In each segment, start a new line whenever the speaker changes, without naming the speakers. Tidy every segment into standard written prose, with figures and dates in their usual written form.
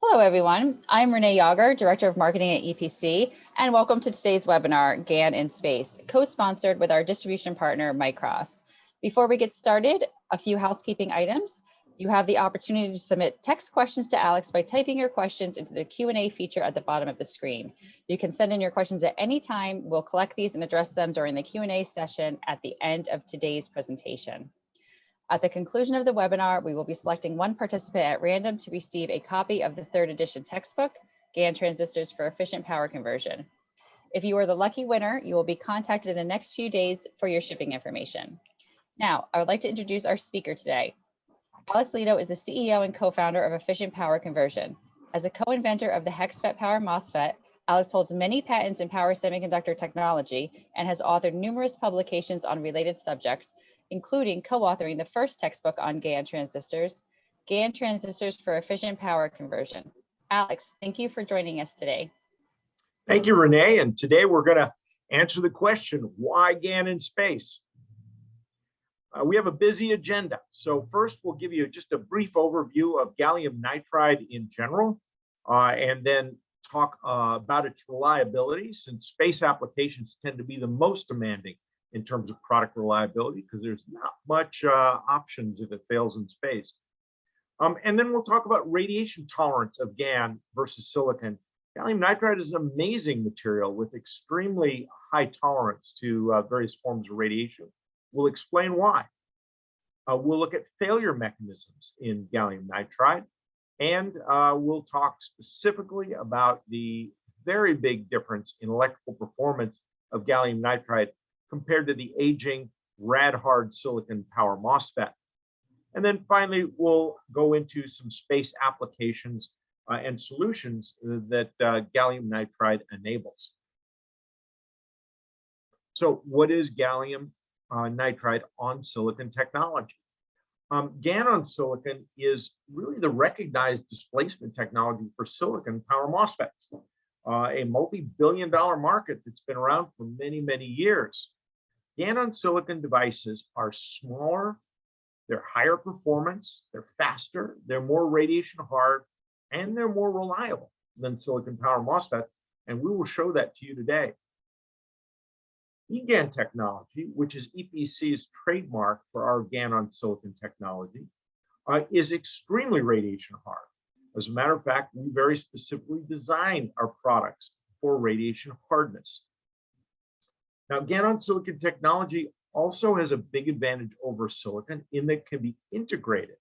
Hello, everyone. I'm Renee Yager, Director of Marketing at EPC, and welcome to today's webinar, GaN in Space, co-sponsored with our distribution partner, Micross. Before we get started, a few housekeeping items. You have the opportunity to submit text questions to Alex by typing your questions into the Q&A feature at the bottom of the screen. You can send in your questions at any time. We'll collect these and address them during the Q&A session at the end of today's presentation. At the conclusion of the webinar, we will be selecting one participant at random to receive a copy of the third edition textbook, GaN Transistors for Efficient Power Conversion. If you are the lucky winner, you will be contacted in the next few days for your shipping information. Now, I would like to introduce our speaker today. Alex Lito is the CEO and co-founder of Efficient Power Conversion. As a co-inventor of the HEXFET Power MOSFET, Alex holds many patents in power semiconductor technology and has authored numerous publications on related subjects, including co-authoring the first textbook on GaN transistors for Efficient Power Conversion. Alex, thank you for joining us today.
Thank you, Renee. And today we're going to answer the question, why GaN in space? We have a busy agenda. So first, we'll give you just a brief overview of gallium nitride in general, and then talk about its reliability, since space applications tend to be the most demanding in terms of product reliability, because there's not much options if it fails in space. And then we'll talk about radiation tolerance of GaN versus silicon. Gallium nitride is an amazing material with extremely high tolerance to various forms of radiation. We'll explain why. We'll look at failure mechanisms in gallium nitride, and we'll talk specifically about the very big difference in electrical performance of gallium nitride compared to the aging rad-hard silicon power MOSFET. And then finally, we'll go into some space applications and solutions that gallium nitride enables. So what is gallium nitride on silicon technology? GaN on silicon is really the recognized displacement technology for silicon power MOSFETs, a multi-billion-dollar market that's been around for many, many years. GaN on silicon devices are smaller, they're higher performance, they're faster, they're more radiation hard, and they're more reliable than silicon power MOSFET, and we will show that to you today. GaN technology, which is EPC's trademark for our GaN on silicon technology, is extremely radiation hard. As a matter of fact, we very specifically designed our products for radiation hardness. Now, GaN on silicon technology also has a big advantage over silicon in that it can be integrated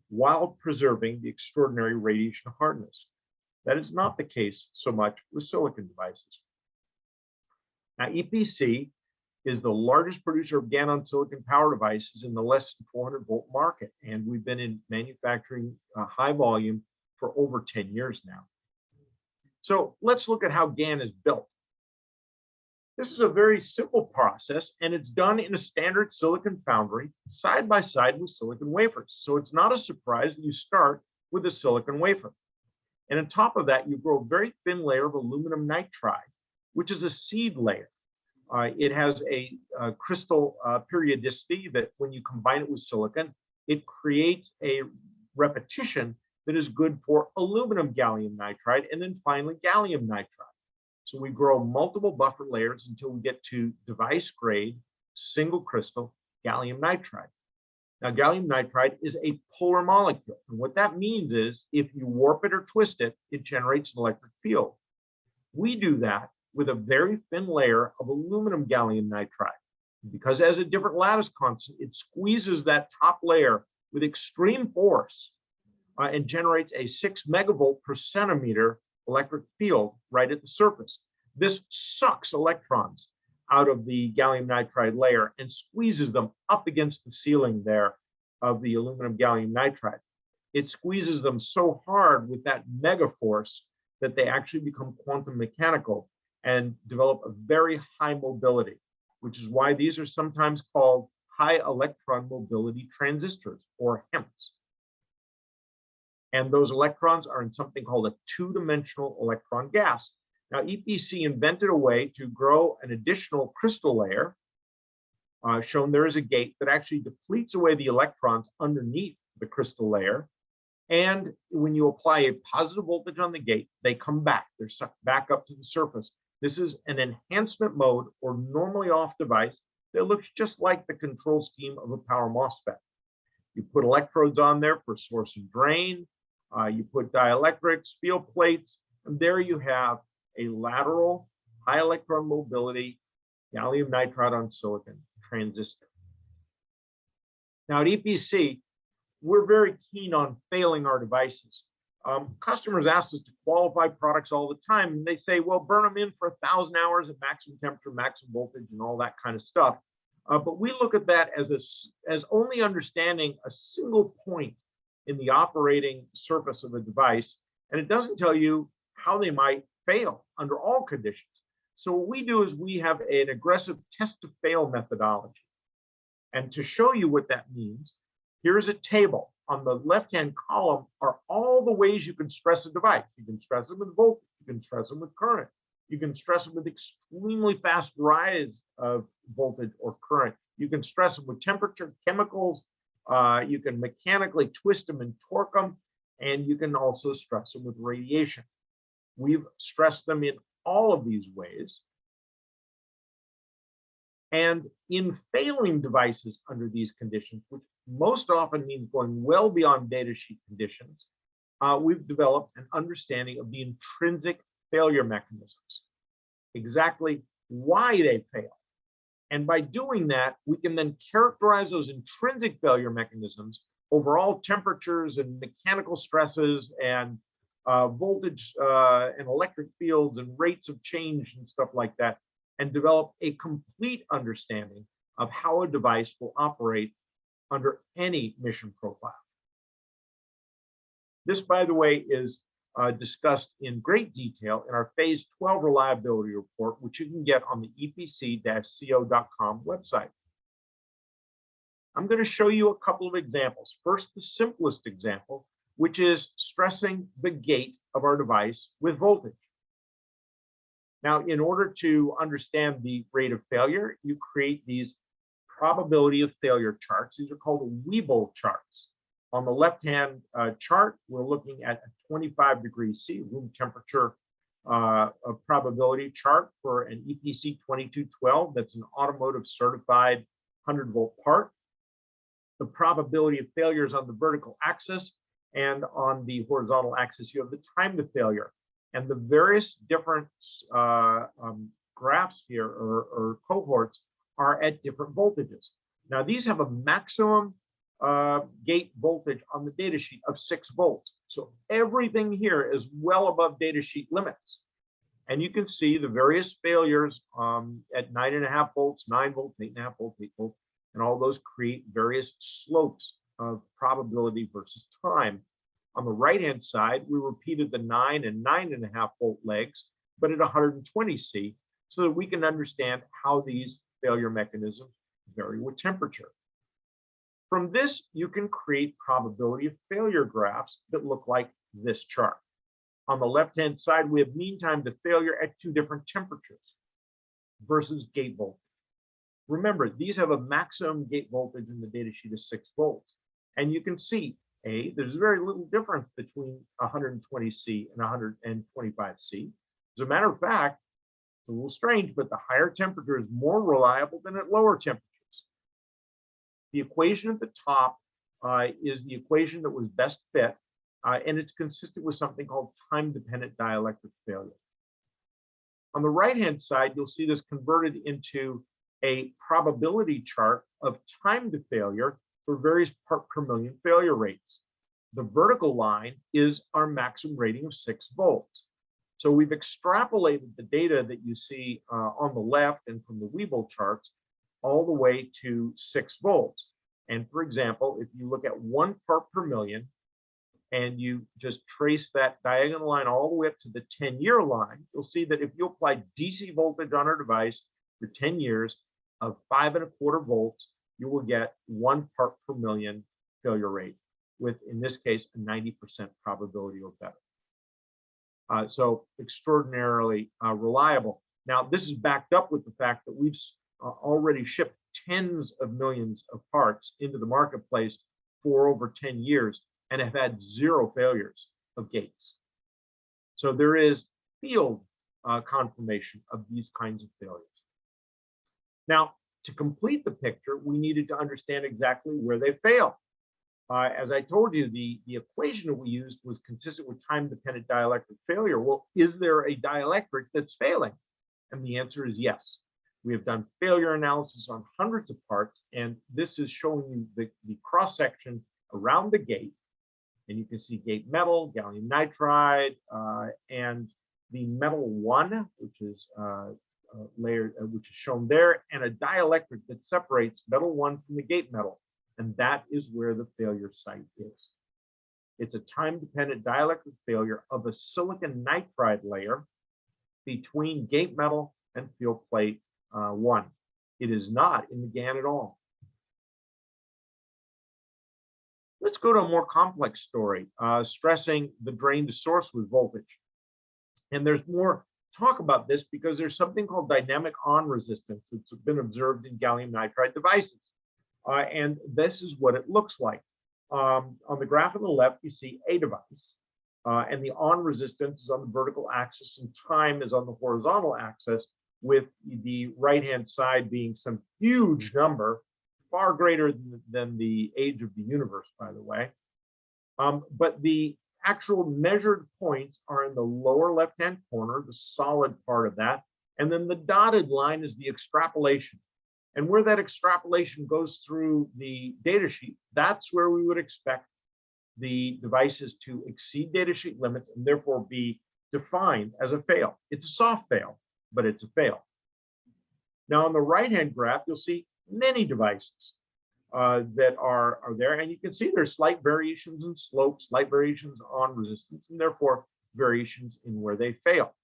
while preserving the extraordinary radiation hardness. That is not the case so much with silicon devices. Now, EPC is the largest producer of GaN on silicon power devices in the less than 400 volt market, and we've been in manufacturing high volume for over 10 years now. So let's look at how GaN is built. This is a very simple process, and it's done in a standard silicon foundry side by side with silicon wafers. So it's not a surprise that you start with a silicon wafer. And on top of that, you grow a very thin layer of aluminum nitride, which is a seed layer. It has a crystal periodicity that when you combine it with silicon, it creates a repetition that is good for aluminum gallium nitride, and then finally gallium nitride. So we grow multiple buffer layers until we get to device grade, single crystal gallium nitride. Now, gallium nitride is a polar molecule. And what that means is if you warp it or twist it, it generates an electric field. We do that with a very thin layer of aluminum gallium nitride. Because it has a different lattice constant, it squeezes that top layer with extreme force and generates a 6 megavolt per centimeter electric field right at the surface. This sucks electrons out of the gallium nitride layer and squeezes them up against the ceiling there of the aluminum gallium nitride. It squeezes them so hard with that mega force that they actually become quantum mechanical and develop a very high mobility, which is why these are sometimes called high electron mobility transistors, or HEMTs. And those electrons are in something called a two-dimensional electron gas. Now, EPC invented a way to grow an additional crystal layer, shown there is a gate that actually depletes away the electrons underneath the crystal layer, And when you apply a positive voltage on the gate, they come back. They're sucked back up to the surface. This is an enhancement mode or normally off device that looks just like the control scheme of a power MOSFET. You put electrodes on there for source and drain. You put dielectrics, field plates, and there you have a lateral, high electron mobility, gallium nitride on silicon transistor. Now at EPC, we're very keen on failing our devices. Customers ask us to qualify products all the time, and they say, well, burn them in for 1,000 hours at maximum temperature, maximum voltage, and all that kind of stuff. But we look at that as only understanding a single point in the operating surface of a device, and it doesn't tell you how they might fail under all conditions. So what we do is we have an aggressive test to fail methodology. And to show you what that means, here's a table. On the left-hand column are all the ways you can stress a device. You can stress them with voltage, you can stress them with current, you can stress them with extremely fast rise of voltage or current. You can stress them with temperature, chemicals, you can mechanically twist them and torque them, and you can also stress them with radiation. We've stressed them in all of these ways. And in failing devices under these conditions, which most often means going well beyond data sheet conditions, we've developed an understanding of the intrinsic failure mechanisms, exactly why they fail. And by doing that, we can then characterize those intrinsic failure mechanisms over all temperatures and mechanical stresses and voltage and electric fields and rates of change and stuff like that, and develop a complete understanding of how a device will operate under any mission profile. This, by the way, is discussed in great detail in our Phase 12 reliability report, which you can get on the epc-co.com website. I'm going to show you a couple of examples. First, the simplest example, which is stressing the gate of our device with voltage. Now, in order to understand the rate of failure, you create these probability of failure charts. These are called Weibull charts. On the left-hand chart, we're looking at a 25 degrees C, room temperature probability chart for an EPC 2212. That's an automotive certified 100-volt part. The probability of failure is on the vertical axis, and on the horizontal axis, you have the time to failure. And the various different graphs here or cohorts are at different voltages. Now, these have a maximum gate voltage on the data sheet of 6 volts. So everything here is well above data sheet limits. And you can see the various failures at 9.5 volts, 9 volts, 8.5 volts, 8 volts, and all those create various slopes of probability versus time. On the right-hand side, we repeated the 9 and 9.5 volt legs, but at 120 C, so that we can understand how these failure mechanisms vary with temperature. From this, you can create probability of failure graphs that look like this chart. On the left-hand side, we have mean time to failure at 2 different temperatures versus gate voltage. Remember, these have a maximum gate voltage in the data sheet of 6 volts. And you can see, there's very little difference between 120 C and 125 C. As a matter of fact, it's a little strange, but the higher temperature is more reliable than at lower temperatures. The equation at the top is the equation that was best fit, and it's consistent with something called time-dependent dielectric failure. On the right-hand side, you'll see this converted into a probability chart of time to failure for various part per million failure rates. The vertical line is our maximum rating of 6 volts. So we've extrapolated the data that you see on the left and from the Weibull charts all the way to 6 volts. And for example, if you look at 1 part per million and you just trace that diagonal line all the way up to the 10-year line, you'll see that if you apply DC voltage on our device for 10 years of 5.25 volts, you will get 1 part per million failure rate with, in this case, a 90% probability or better. So extraordinarily reliable. Now, this is backed up with the fact that we've already shipped tens of millions of parts into the marketplace for over 10 years. and have had 0 failures of gates. So there is field confirmation of these kinds of failures. Now, to complete the picture, we needed to understand exactly where they fail. As I told you, the equation that we used was consistent with time-dependent dielectric failure. Well, is there a dielectric that's failing? And the answer is yes. We have done failure analysis on hundreds of parts, and this is showing you the cross-section around the gate. And you can see gate metal, gallium nitride, and the metal 1, which is layered, which is shown there, and a dielectric that separates metal 1 from the gate metal. And that is where the failure site is. It's a time-dependent dielectric failure of a silicon nitride layer between gate metal and field plate 1. It is not in the GaN at all. Let's go to a more complex story, stressing the drain to source with voltage. And there's more talk about this because there's something called dynamic on resistance that's been observed in gallium nitride devices. And this is what it looks like. On the graph on the left, you see a device, and the on resistance is on the vertical axis and time is on the horizontal axis, with the right-hand side being some huge number, far greater than the age of the universe, by the way. But the actual measured points are in the lower left-hand corner, the solid part of that, and then the dotted line is the extrapolation. And where that extrapolation goes through the datasheet, that's where we would expect the devices to exceed datasheet limits and therefore be defined as a fail. It's a soft fail, but it's a fail. Now on the right-hand graph, you'll see many devices that are there, and you can see there's slight variations in slope, slight variations on resistance, and therefore variations in where they fail.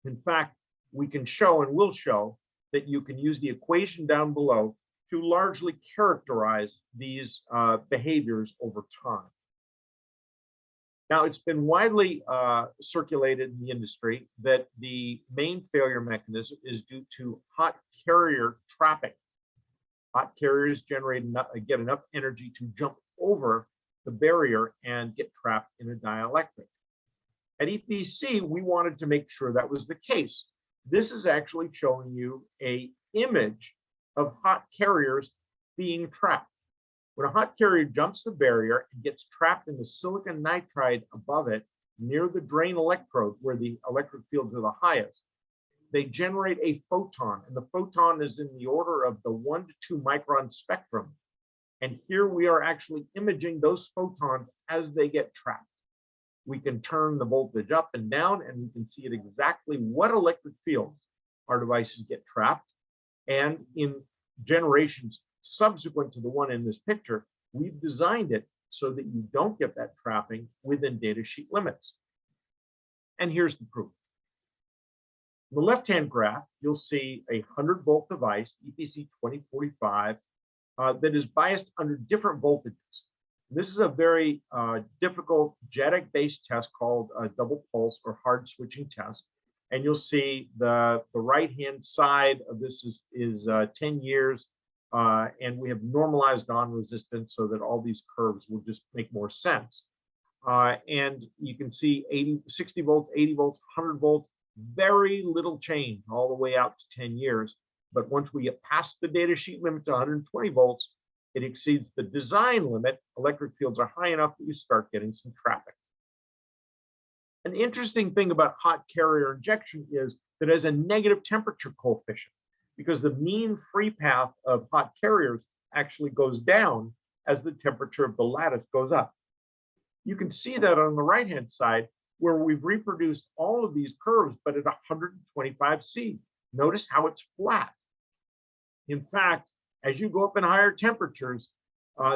In fact, we can show and will show that you can use the equation down below to largely characterize these behaviors over time. Now, it's been widely circulated in the industry that the main failure mechanism is due to hot carrier trapping. Hot carriers get enough energy to jump over the barrier and get trapped in a dielectric. At EPC, we wanted to make sure that was the case. This is actually showing you an image of hot carriers being trapped. When a hot carrier jumps the barrier and gets trapped in the silicon nitride above it, near the drain electrode where the electric fields are the highest, they generate a photon, and the photon is in the order of the 1 to 2 micron spectrum. And here we are actually imaging those photons as they get trapped. We can turn the voltage up and down, and we can see at exactly what electric fields our devices get trapped. And in generations subsequent to the one in this picture, we've designed it so that you don't get that trapping within datasheet limits. And here's the proof. In the left-hand graph, you'll see a 100-volt device, EPC 2045, that is biased under different voltages. This is a very difficult JEDEC-based test called a double pulse or hard switching test. And you'll see the right-hand side of this is 10 years, and we have normalized on resistance so that all these curves will just make more sense. And you can see 60 volts, 80 volts, 100 volts, very little change all the way out to 10 years. But once we get past the datasheet limit to 120 volts, it exceeds the design limit. Electric fields are high enough that you start getting some trapping. An interesting thing about hot carrier injection is that it has a negative temperature coefficient because the mean free path of hot carriers actually goes down as the temperature of the lattice goes up. You can see that on the right-hand side where we've reproduced all of these curves, but at 125 C. Notice how it's flat. In fact, as you go up in higher temperatures,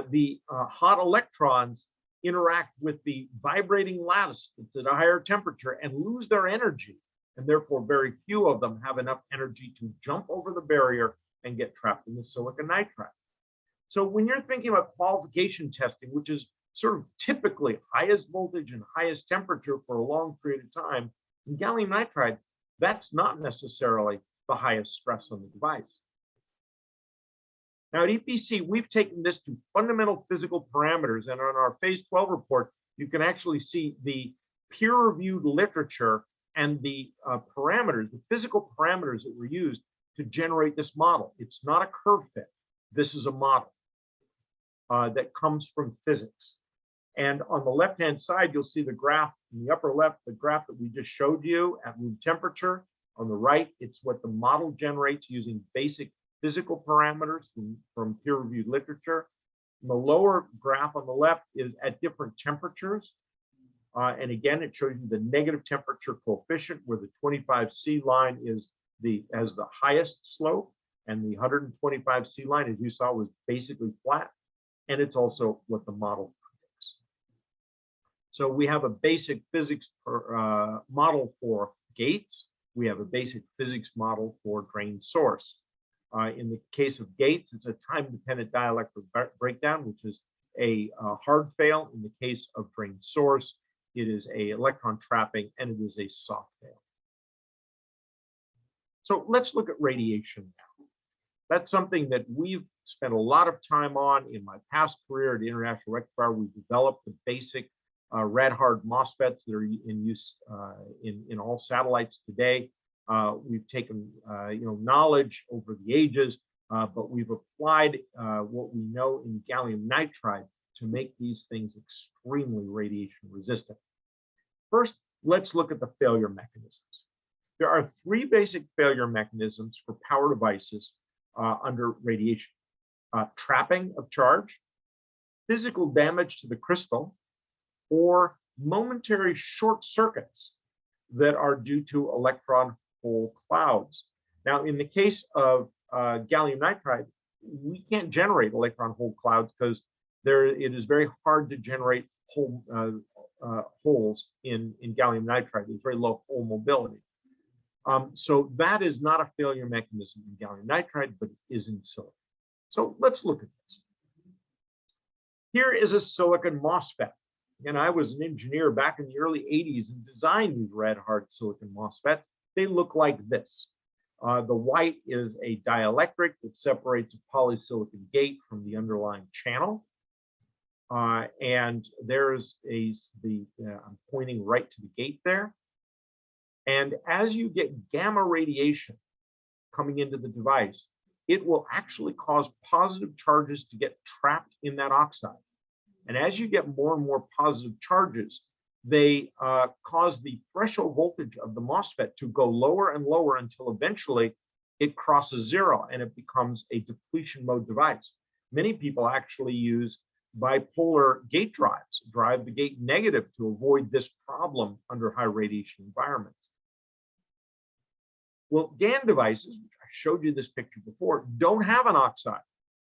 the hot electrons interact with the vibrating lattice that's at a higher temperature and lose their energy. And therefore, very few of them have enough energy to jump over the barrier and get trapped in the silicon nitride. So when you're thinking about qualification testing, which is sort of typically highest voltage and highest temperature for a long period of time, in gallium nitride, that's not necessarily the highest stress on the device. Now at EPC, we've taken this to fundamental physical parameters, and on our phase 12 report, you can actually see the peer-reviewed literature and the parameters, the physical parameters that were used to generate this model. It's not a curve fit. This is a model that comes from physics. And on the left-hand side, you'll see the graph in the upper left, the graph that we just showed you at room temperature. On the right, it's what the model generates using basic physical parameters from peer-reviewed literature. And the lower graph on the left is at different temperatures. And again, it shows you the negative temperature coefficient, where the 25C line has the highest slope, and the 125C line, as you saw, was basically flat. And it's also what the model predicts. So we have a basic physics model for gates. We have a basic physics model for drain source. In the case of gates, it's a time-dependent dielectric breakdown, which is a hard fail. In the case of drain source, it is a electron trapping, and it is a soft fail. So let's look at radiation now. That's something that we've spent a lot of time on in my past career at International Rectifier. We developed the basic rad-hard MOSFETs that are in use in all satellites today. We've taken knowledge over the ages, but we've applied what we know in gallium nitride to make these things extremely radiation resistant. First, let's look at the failure mechanisms. There are three basic failure mechanisms for power devices under radiation: trapping of charge, physical damage to the crystal, or momentary short circuits that are due to electron hole clouds. Now, in the case of gallium nitride, we can't generate electron hole clouds because it is very hard to generate holes in gallium nitride. There's very low hole mobility. So that is not a failure mechanism in gallium nitride, but it is in silicon. So let's look at this. Here is a silicon MOSFET. And I was an engineer back in the early 80s and designed these red-hard silicon MOSFETs. They look like this. The white is a dielectric that separates a polysilicon gate from the underlying channel. And there's I'm pointing right to the gate there. And as you get gamma radiation coming into the device, it will actually cause positive charges to get trapped in that oxide. And as you get more and more positive charges, they cause the threshold voltage of the MOSFET to go lower and lower until eventually it crosses zero and it becomes a depletion mode device. Many people actually use bipolar gate drives, drive the gate negative to avoid this problem under high radiation environments. Well, GaN devices, which I showed you this picture before, don't have an oxide.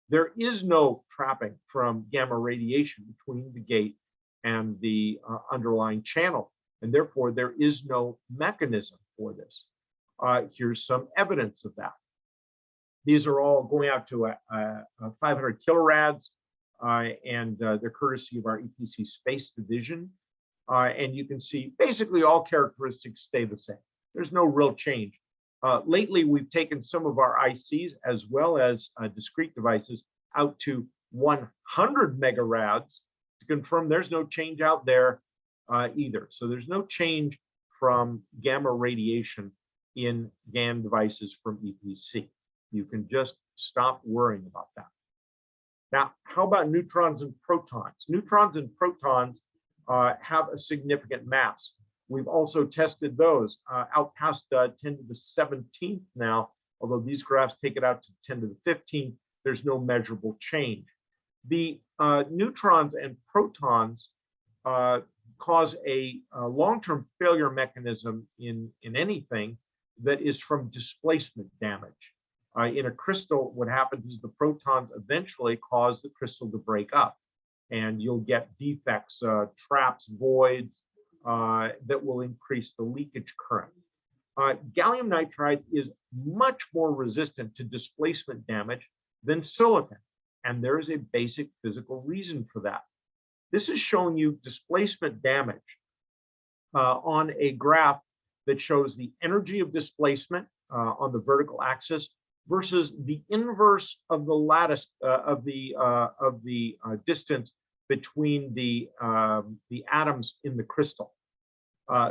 There is no trapping from gamma radiation between the gate and the underlying channel, and therefore there is no mechanism for this. Here's some evidence of that. These are all going out to 500 kilorads, and they're courtesy of our EPC space division. And you can see basically all characteristics stay the same. There's no real change. Lately, we've taken some of our ICs as well as discrete devices out to 100 megarads to confirm there's no change out there either. So there's no change from gamma radiation in GaN devices from EPC. You can just stop worrying about that. Now, how about neutrons and protons? Neutrons and protons have a significant mass. We've also tested those out past 10 to the 17th now, although these graphs take it out to 10 to the 15th, there's no measurable change. The neutrons and protons cause a long-term failure mechanism in anything that is from displacement damage. In a crystal, what happens is the protons eventually cause the crystal to break up, and you'll get defects, traps, voids, that will increase the leakage current. Gallium nitride is much more resistant to displacement damage than silicon, and there is a basic physical reason for that. This is showing you displacement damage on a graph that shows the energy of displacement on the vertical axis versus the inverse of the lattice of the distance between the atoms in the crystal.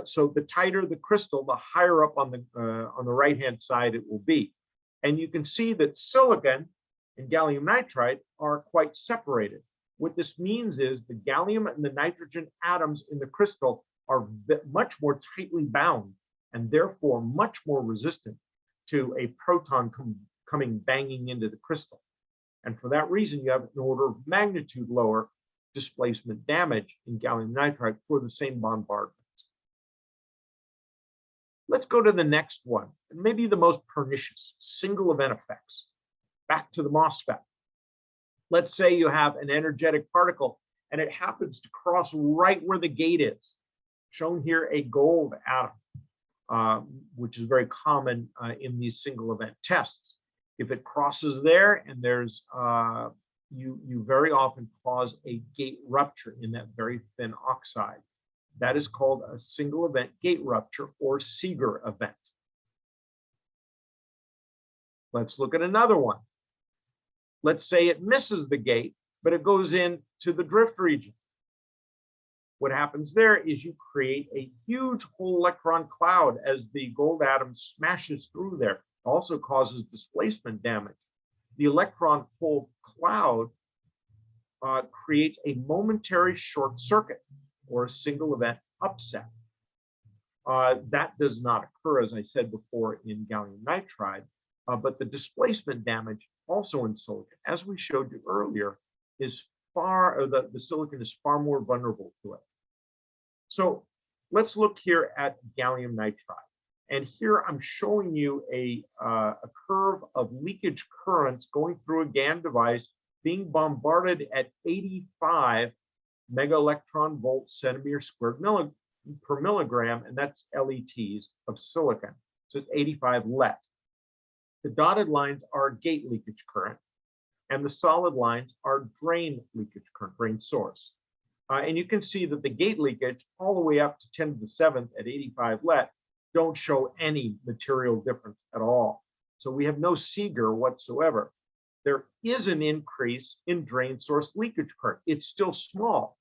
So the tighter the crystal, the higher up on the right-hand side it will be. And you can see that silicon and gallium nitride are quite separated. What this means is the gallium and the nitrogen atoms in the crystal are much more tightly bound and therefore much more resistant to a proton coming banging into the crystal. And for that reason, you have an order of magnitude lower displacement damage in gallium nitride for the same bombardment. Let's go to the next one, and maybe the most pernicious, single event effects. Back to the MOSFET. Let's say you have an energetic particle and it happens to cross right where the gate is. Shown here, a gold atom, which is very common in these single event tests. If it crosses there and there's, you very often cause a gate rupture in that very thin oxide. That is called a single event gate rupture or Seeger event. Let's look at another one. Let's say it misses the gate, but it goes into the drift region. What happens there is you create a huge whole electron cloud as the gold atom smashes through there. It also causes displacement damage. The electron hole cloud creates a momentary short circuit or a single event upset. That does not occur, as I said before, in gallium nitride, but the displacement damage also in silicon, as we showed you earlier, is the silicon is far more vulnerable to it. So let's look here at gallium nitride. And here I'm showing you a curve of leakage currents going through a GaN device being bombarded at 85 mega electron volt centimeter squared per milligram, and that's LETs of silicon. So it's 85 LET. The dotted lines are gate leakage current, and the solid lines are drain leakage current, drain source. And you can see that the gate leakage all the way up to 10 to the 7th at 85 LET don't show any material difference at all. So we have no Seeger whatsoever. There is an increase in drain source leakage current. It's still small.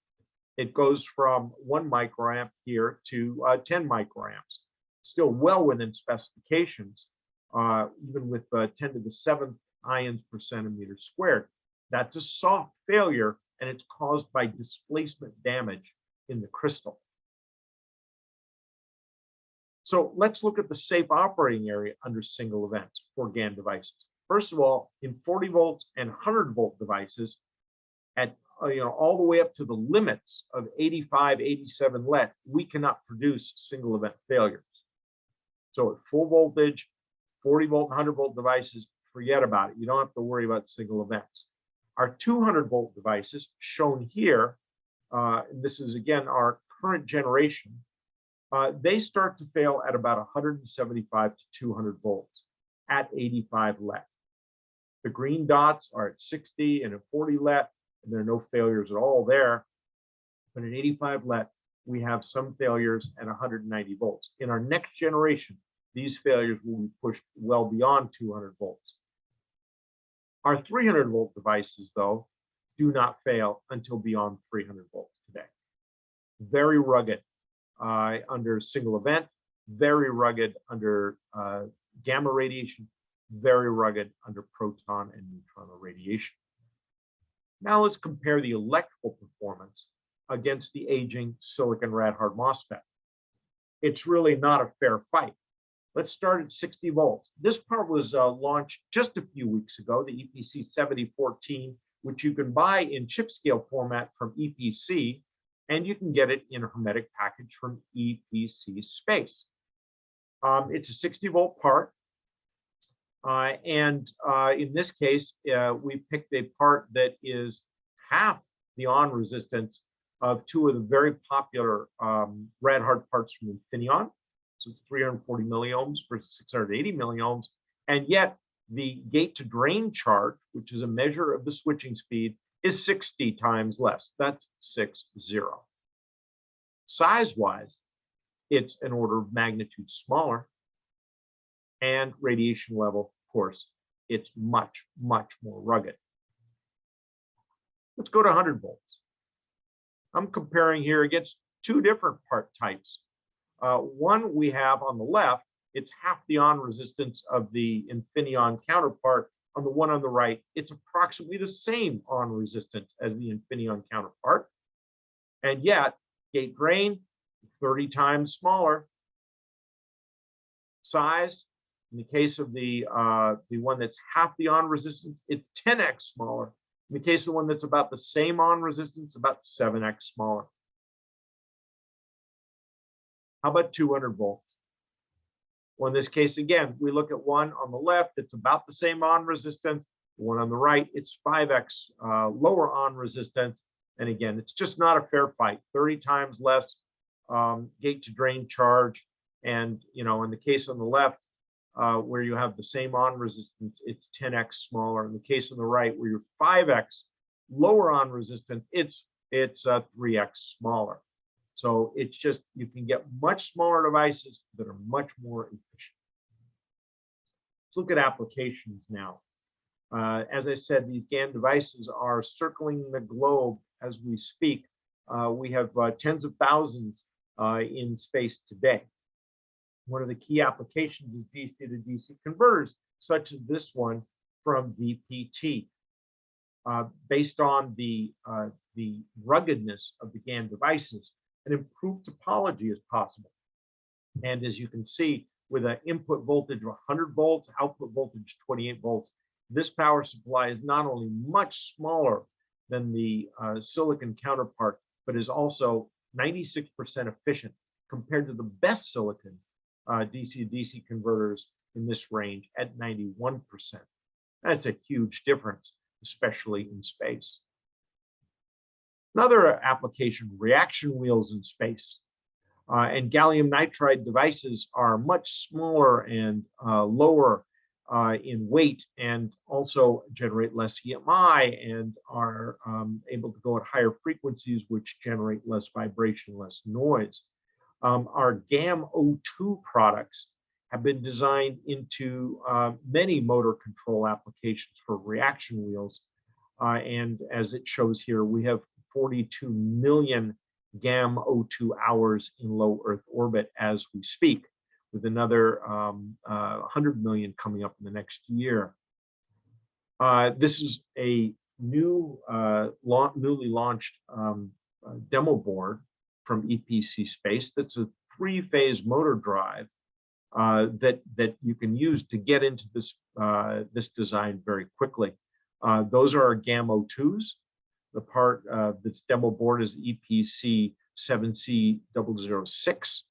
It goes from 1 microamp here to 10 microamps, still well within specifications, even with 10 to the 7th ions per centimeter squared. That's a soft failure, and it's caused by displacement damage in the crystal. So let's look at the safe operating area under single events for GaN devices. First of all, in 40 volts and 100 volt devices, at all the way up to the limits of 85, 87 LET, we cannot produce single event failures. So at full voltage, 40 volt, 100 volt devices, forget about it. You don't have to worry about single events. Our 200 volt devices shown here, and this is again our current generation, they start to fail at about 175 to 200 volts at 85 LET. The green dots are at 60 and at 40 LET, and there are no failures at all there. But at 85 LET, we have some failures at 190 volts. In our next generation, these failures will be pushed well beyond 200 volts. Our 300 volt devices, though, do not fail until beyond 300 volts today. Very rugged under single event, very rugged under gamma radiation, very rugged under proton and neutron radiation. Now let's compare the electrical performance against the aging silicon rad-hard MOSFET. It's really not a fair fight. Let's start at 60 volts. This part was launched just a few weeks ago, the EPC 7014, which you can buy in chip scale format from EPC, and you can get it in a hermetic package from EPC Space. It's a 60 volt part. And in this case, we picked a part that is half the on resistance of two of the very popular rad-hard parts from Infineon. So it's 340 milliohms versus 680 milliohms. And yet the gate to drain charge, which is a measure of the switching speed, is 60 times less. That's 60. Size-wise, it's an order of magnitude smaller. And radiation level, of course, it's much, much more rugged. Let's go to 100 volts. I'm comparing here against two different part types. One we have on the left, it's half the on resistance of the Infineon counterpart. On the one on the right, it's approximately the same on resistance as the Infineon counterpart. And yet, gate drain, 30 times smaller. Size, in the case of the one that's half the on resistance, it's 10x smaller. In the case of the one that's about the same on resistance, about 7x smaller. How about 200 volts? Well, in this case, again, we look at one on the left, it's about the same on resistance. The one on the right, it's 5x lower on resistance. And again, it's just not a fair fight. 30 times less gate to drain charge. And, you know, in the case on the left, where you have the same on resistance, it's 10x smaller. In the case on the right, where you're 5x lower on resistance, it's 3x smaller. So it's just, you can get much smaller devices that are much more efficient. Let's look at applications now. As I said, these GaN devices are circling the globe as we speak. We have tens of thousands in space today. One of the key applications is DC to DC converters, such as this one from VPT. Based on the ruggedness of the GaN devices, an improved topology is possible. And as you can see, with an input voltage of 100 volts, output voltage 28 volts, this power supply is not only much smaller than the silicon counterpart, but is also 96% efficient compared to the best silicon DC to DC converters in this range at 91%. That's a huge difference, especially in space. Another application, reaction wheels in space. And gallium nitride devices are much smaller and lower in weight, and also generate less EMI and are able to go at higher frequencies, which generate less vibration, less noise. Our GAM-O2 products have been designed into many motor control applications for reaction wheels. And as it shows here, we have 42 million GAM-O2 hours in low Earth orbit as we speak, with another 100 million coming up in the next year. This is a new, newly launched demo board from EPC Space. That's a 3-phase motor drive that you can use to get into this this design very quickly. Those are our GAM-O2s. The part that's demo board is EPC 7C006.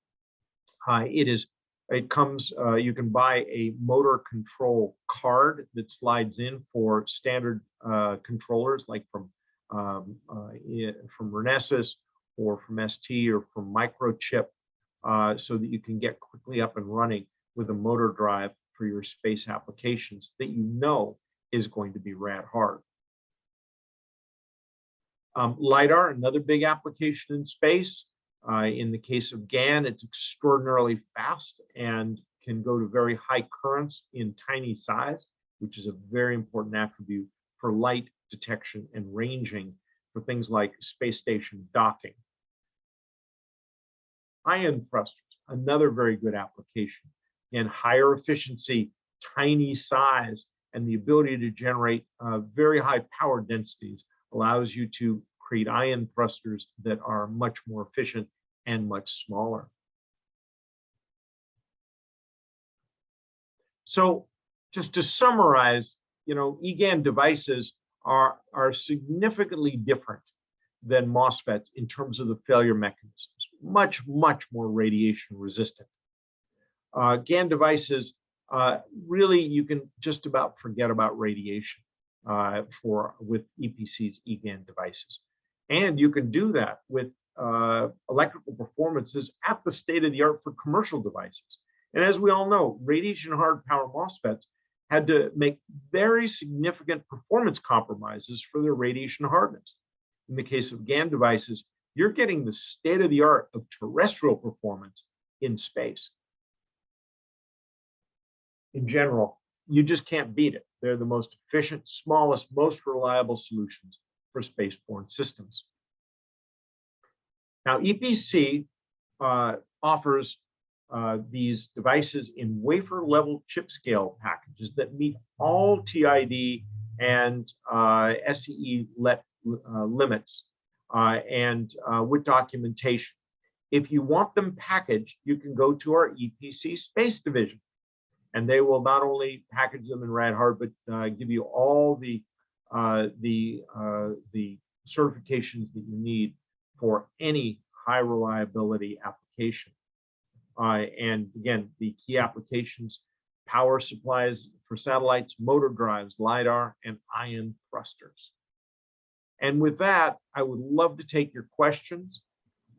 It comes, you can buy a motor control card that slides in for standard controllers, like from Renesas or from ST or from Microchip, so that you can get quickly up and running with a motor drive for your space applications that you know is going to be rad hard. LiDAR, another big application in space. In the case of GaN, it's extraordinarily fast and can go to very high currents in tiny size, which is a very important attribute for light detection and ranging for things like space station docking. Ion thrusters, another very good application. And higher efficiency, tiny size, and the ability to generate very high power densities allows you to create ion thrusters that are much more efficient and much smaller. So just to summarize, you know, eGaN devices are significantly different than MOSFETs in terms of the failure mechanisms, much more radiation resistant. GaN devices, really, you can just about forget about radiation with EPC's eGaN devices. And you can do that with electrical performances at the state of the art for commercial devices. And as we all know, radiation hard power MOSFETs had to make very significant performance compromises for their radiation hardness. In the case of GaN devices, you're getting the state of the art of terrestrial performance in space. In general, you just can't beat it. They're the most efficient, smallest, most reliable solutions for spaceborne systems. Now, EPC offers these devices in wafer-level chip scale packages that meet all TID and SEE limits and with documentation. If you want them packaged, you can go to our EPC space division, and they will not only package them in rad hard, but give you all the certifications that you need for any high reliability application. And again, the key applications: power supplies for satellites, motor drives, LiDAR, and ion thrusters. And with that, I would love to take your questions.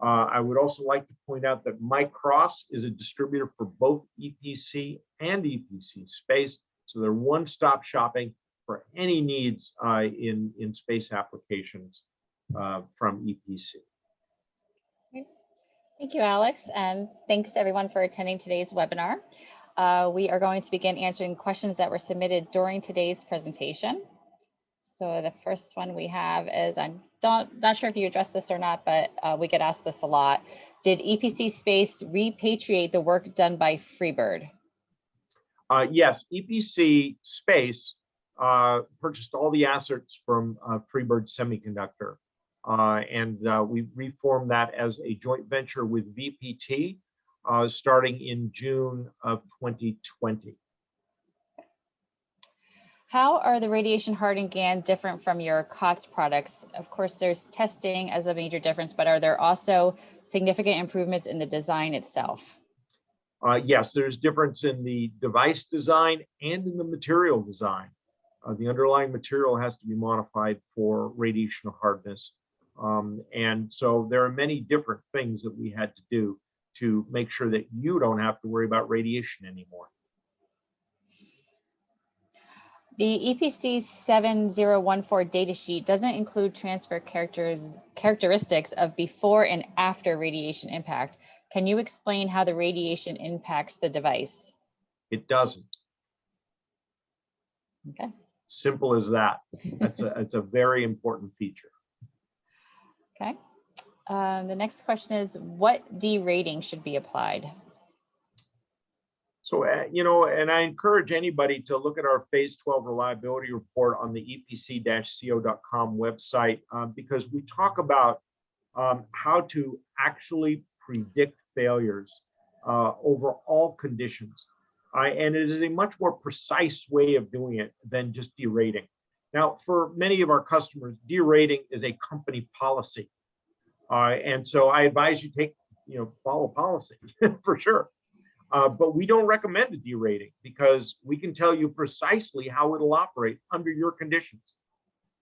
I would also like to point out that Micross is a distributor for both EPC and EPC space. So they're one-stop shopping for any needs in space applications from EPC.
Thank you, Alex, and thanks everyone for attending today's webinar. We are going to begin answering questions that were submitted during today's presentation. So the first one we have is, I'm not sure if you addressed this or not, but we get asked this a lot. Did EPC Space repatriate the work done by Freebird?
Yes, EPC Space purchased all the assets from Freebird Semiconductor, and we reformed that as a joint venture with VPT starting in June of 2020.
How are the radiation hardened GaN different from your COTS products? Of course, there's testing as a major difference, but are there also significant improvements in the design itself?
Yes, there's difference in the device design and in the material design. The underlying material has to be modified for radiation hardness. And so there are many different things that we had to do to make sure that you don't have to worry about radiation anymore.
The EPC 7014 datasheet doesn't include transfer characteristics of before and after radiation impact. Can you explain how the radiation impacts the device?
It doesn't.
Okay.
Simple as that. It's a very important feature.
Okay. The next question is, what D rating should be applied?
So, and I encourage anybody to look at our Phase 12 reliability report on the epc-co.com website, because we talk about how to actually predict failures over all conditions. And it is a much more precise way of doing it than just derating. Now, for many of our customers, derating is a company policy. And so I advise you follow policy for sure. But we don't recommend a derating because we can tell you precisely how it'll operate under your conditions.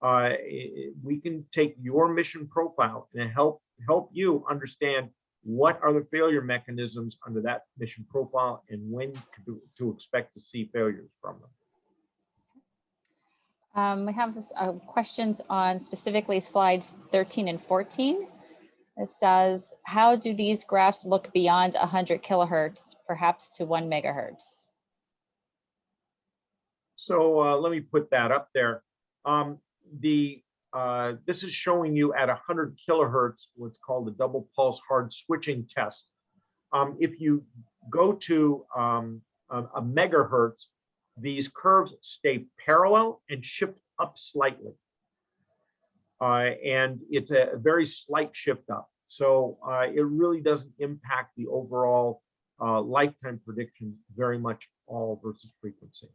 We can take your mission profile and help you understand what are the failure mechanisms under that mission profile and when to expect to see failures from them.
We have questions on specifically slides 13 and 14. It says, how do these graphs look beyond 100 kilohertz, perhaps to 1 megahertz?
So let me put that up there. This is showing you at 100 kilohertz what's called the double pulse hard switching test. If you go to a megahertz, these curves stay parallel and shift up slightly. And it's a very slight shift up. So it really doesn't impact the overall lifetime prediction very much, all versus frequency.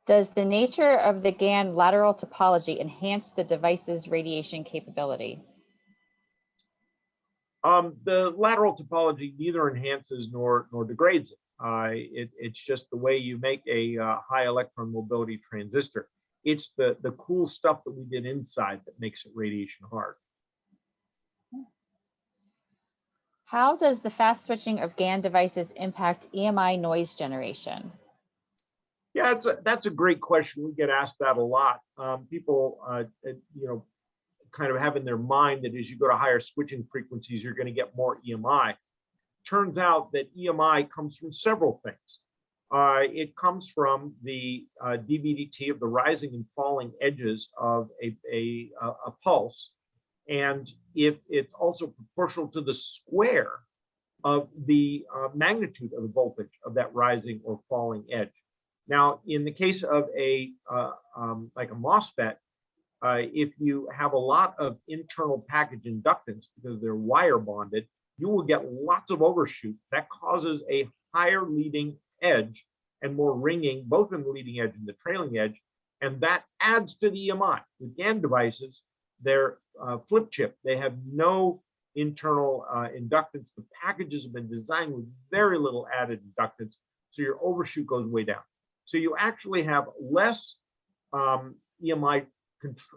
Does the nature of the GaN lateral topology enhance the device's radiation capability?
The lateral topology neither enhances nor degrades it. It's just the way you make a high electron mobility transistor. It's the cool stuff that we did inside that makes it radiation hard.
How does the fast switching of GaN devices impact EMI noise generation?
Yeah, that's a great question. We get asked that a lot. People, kind of have in their mind that as you go to higher switching frequencies, you're going to get more EMI. Turns out that EMI comes from several things. It comes from the DVDT of the rising and falling edges of a pulse. And if it's also proportional to the square of the magnitude of the voltage of that rising or falling edge. Now, in the case of like a MOSFET, if you have a lot of internal package inductance because they're wire bonded, you will get lots of overshoot. That causes a higher leading edge and more ringing, both in the leading edge and the trailing edge, and that adds to the EMI. With GaN devices, they're flip chip. They have no internal inductance. The packages have been designed with very little added inductance, so your overshoot goes way down. So you actually have less EMI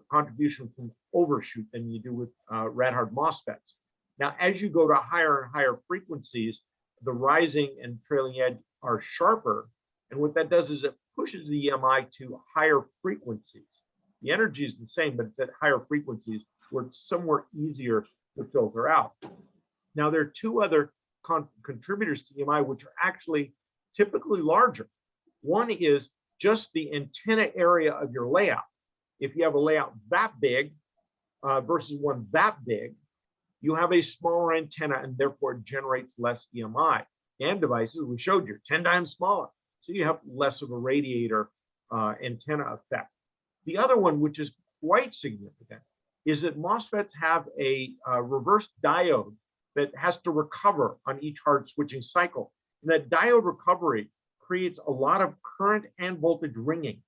contribution from overshoot than you do with rad-hard MOSFETs. Now, as you go to higher and higher frequencies, the rising and trailing edge are sharper, and what that does is it pushes the EMI to higher frequencies. The energy is the same, but it's at higher frequencies where it's somewhere easier to filter out. Now, there are two other contributors to EMI, which are actually typically larger. One is just the antenna area of your layout. If you have a layout that big versus one that big, you have a smaller antenna and therefore it generates less EMI. GaN devices, we showed you, 10 times smaller. So you have less of a radiator antenna effect. The other one, which is quite significant, is that MOSFETs have a reverse diode that has to recover on each hard switching cycle. And that diode recovery creates a lot of current and voltage ringing,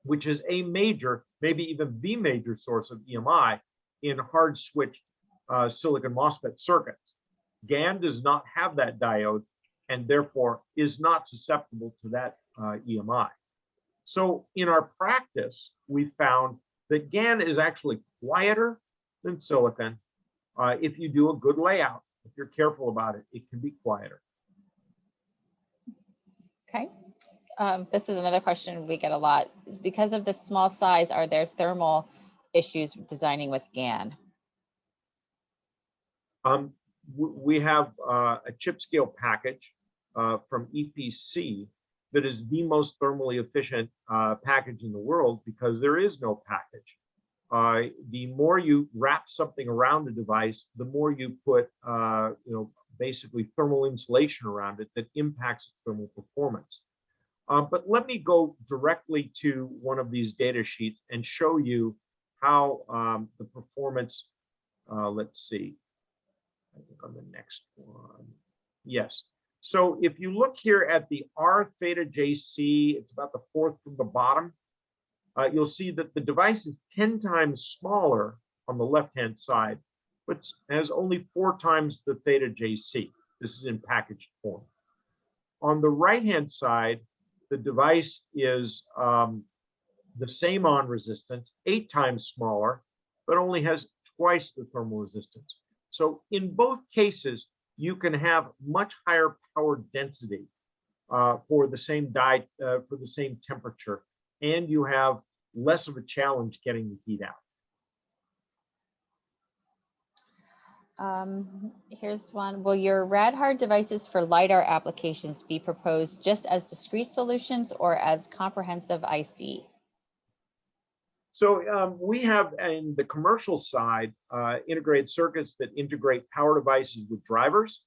which is a major, maybe even the major source of EMI in hard switch silicon MOSFET circuits. GaN does not have that diode and therefore is not susceptible to that EMI. So in our practice, we found that GaN is actually quieter than silicon. If you do a good layout, if you're careful about it, it can be quieter.
Okay. This is another question we get a lot. Because of the small size, are there thermal issues designing with GaN?
We have a chip scale package from EPC that is the most thermally efficient package in the world because there is no package. The more you wrap something around the device, the more you put, basically thermal insulation around it that impacts thermal performance. But let me go directly to one of these data sheets and show you how the performance, let's see, I think on the next one. Yes. So if you look here at the R theta JC, it's about the fourth from the bottom. You'll see that the device is 10 times smaller on the left-hand side, but has only 4 times the theta JC. This is in packaged form. On the right-hand side, the device is the same on resistance, 8 times smaller, but only has twice the thermal resistance. So in both cases, you can have much higher power density for the same for the same temperature, and you have less of a challenge getting the heat out.
Here's one. Will your rad-hard devices for LiDAR applications be proposed just as discrete solutions or as comprehensive IC?
So we have in the commercial side integrated circuits that integrate power devices with drivers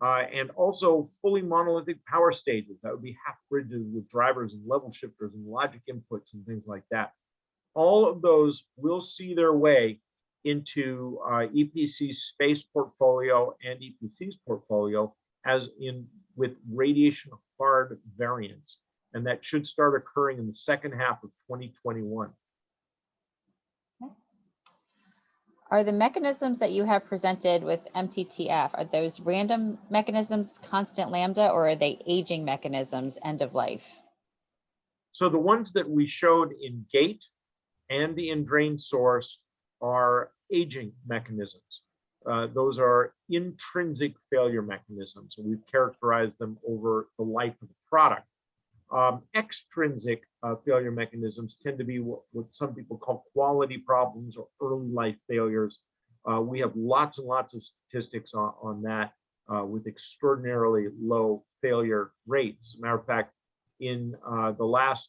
and also fully monolithic power stages. That would be half bridges with drivers and level shifters and logic inputs and things like that. All of those will see their way into EPC's space portfolio and EPC's portfolio as in with radiation hard variants. And that should start occurring in the second half of 2021.
Are the mechanisms that you have presented with MTTF, are those random mechanisms, constant lambda, or are they aging mechanisms, end of life?
So the ones that we showed in gate and the in-drain source are aging mechanisms. Those are intrinsic failure mechanisms, and we've characterized them over the life of the product. Extrinsic failure mechanisms tend to be what some people call quality problems or early life failures. We have lots and lots of statistics on that with extraordinarily low failure rates. As a matter of fact, in the last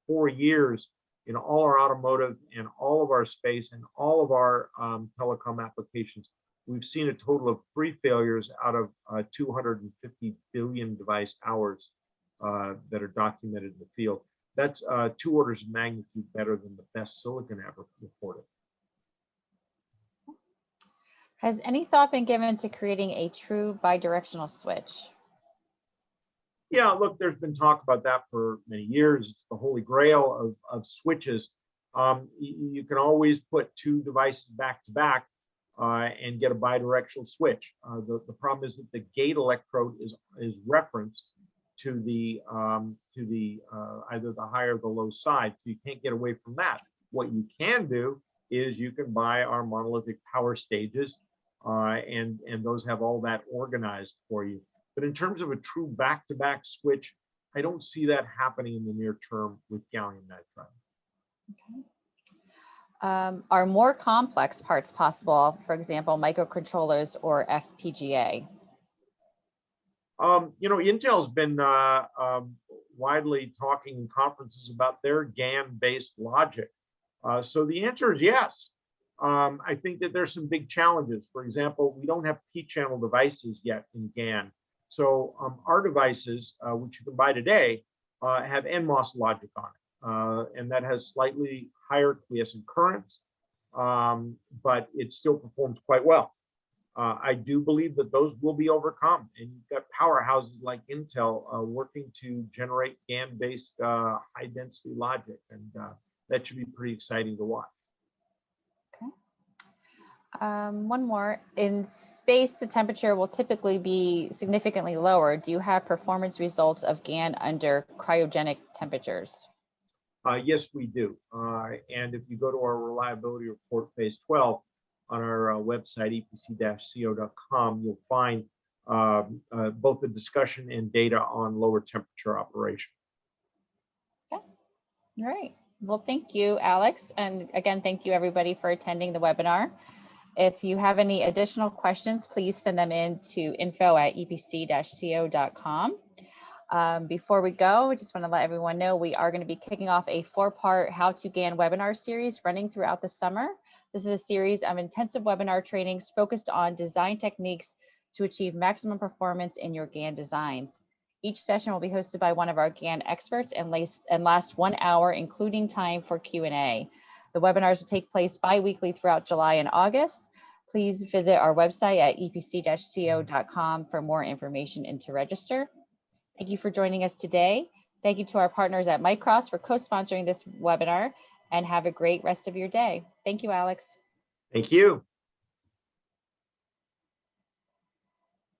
4 years in all our automotive and all of our space and all of our telecom applications. We've seen a total of 3 failures out of 250 billion device hours that are documented in the field. That's 2 orders of magnitude better than the best silicon ever reported.
Has any thought been given to creating a true bidirectional switch?
Yeah, look, there's been talk about that for many years. It's the holy grail of switches. You can always put 2 devices back to back and get a bidirectional switch. The problem is that the gate electrode is referenced to the either the high or the low side, so you can't get away from that. What you can do is you can buy our monolithic power stages, and those have all that organized for you. But in terms of a true back-to-back switch, I don't see that happening in the near term with gallium nitride.
Okay. Are more complex parts possible, for example, microcontrollers or FPGA?
You know, Intel's been widely talking in conferences about their GaN-based logic. So the answer is yes. I think that there's some big challenges. For example, we don't have P-channel devices yet in GaN. So our devices, which you can buy today, have NMOS logic on it. And that has slightly higher quiescent currents, but it still performs quite well. I do believe that those will be overcome. And you've got powerhouses like Intel working to generate GaN-based high-density logic. And that should be pretty exciting to watch.
One more. In space, the temperature will typically be significantly lower. Do you have performance results of GaN under cryogenic temperatures?
Yes, we do. And if you go to our reliability report phase 12 on our website, epc-co.com, you'll find both the discussion and data on lower temperature operation.
Okay. All right. Well, thank you, Alex. And again, thank you everybody for attending the webinar. If you have any additional questions, please send them in to info@epc-co.com. Before we go, I just want to let everyone know we are going to be kicking off a 4-part How to GaN webinar series running throughout the summer. This is a series of intensive webinar trainings focused on design techniques to achieve maximum performance in your GaN designs. Each session will be hosted by one of our GaN experts and last 1 hour, including time for Q&A. The webinars will take place bi-weekly throughout July and August. Please visit our website at epc-co.com for more information and to register. Thank you for joining us today. Thank you to our partners at Micross for co-sponsoring this webinar, and have a great rest of your day. Thank you, Alex.
Thank you.